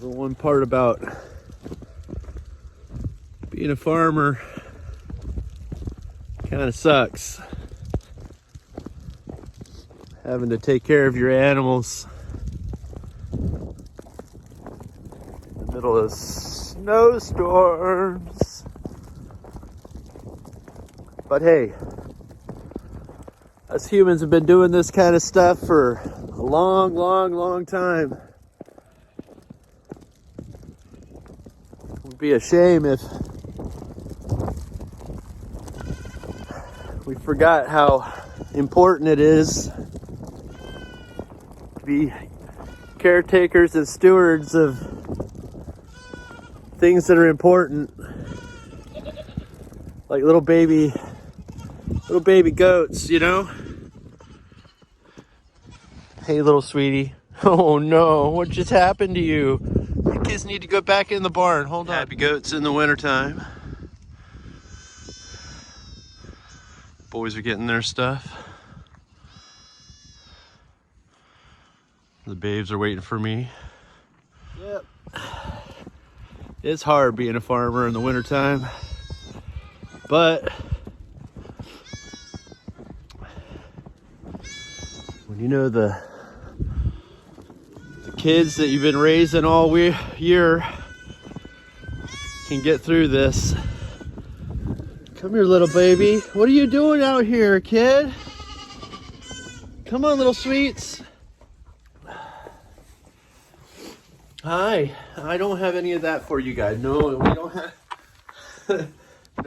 The one part about being a farmer kind of sucks. Having to take care of your animals in the middle of snowstorms. But hey, us humans have been doing this kind of stuff for a long time. It would be a shame if we forgot how important it is to be caretakers and stewards of things that are important, like little baby goats, you know? Hey, little sweetie. Oh no, what just happened to you? The kids need to go back in the barn. Hold on. Happy goats in the wintertime. Boys are getting their stuff. The babes are waiting for me. Yep. It's hard being a farmer in the wintertime, but when you know the kids that you've been raising all year can get through this. Come here, little baby. What are you doing out here, kid? Come on, little sweets. Hi. I don't have any of that for you guys. No, we don't have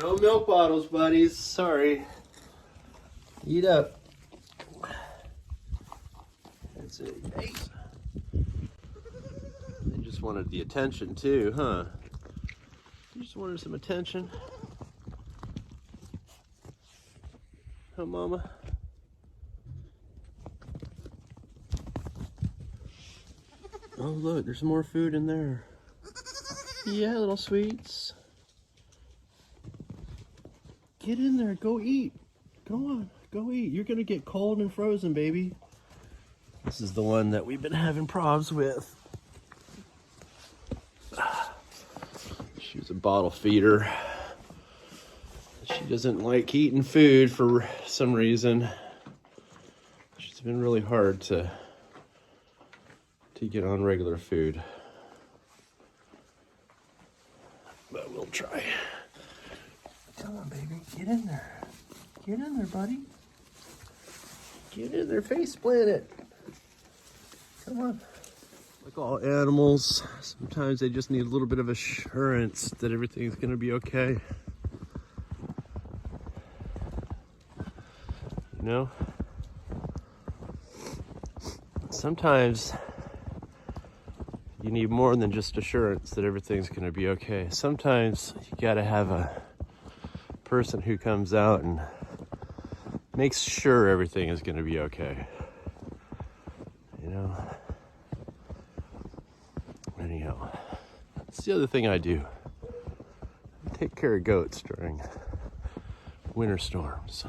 no milk bottles, buddies. Sorry. Eat up. That's it. Hey. They just wanted the attention too, huh? You just wanted some attention. Huh, mama? Oh, look, there's more food in there. Yeah, little sweets. Get in there, go eat. Go on, go eat. You're gonna get cold and frozen, baby. This is the one that we've been having problems with. She was a bottle feeder. She doesn't like eating food for some reason. She's been really hard to get on regular food. But we'll try. Come on, baby. Get in there. Get in there, buddy. Get in there. Face plant it. Come on. Like all animals, sometimes they just need a little bit of assurance that everything's going to be okay. You know? Sometimes you need more than just assurance that everything's going to be okay. Sometimes you got to have a person who comes out and makes sure everything is going to be okay. You know? Anyhow, that's the other thing I do. I take care of goats during winter storms.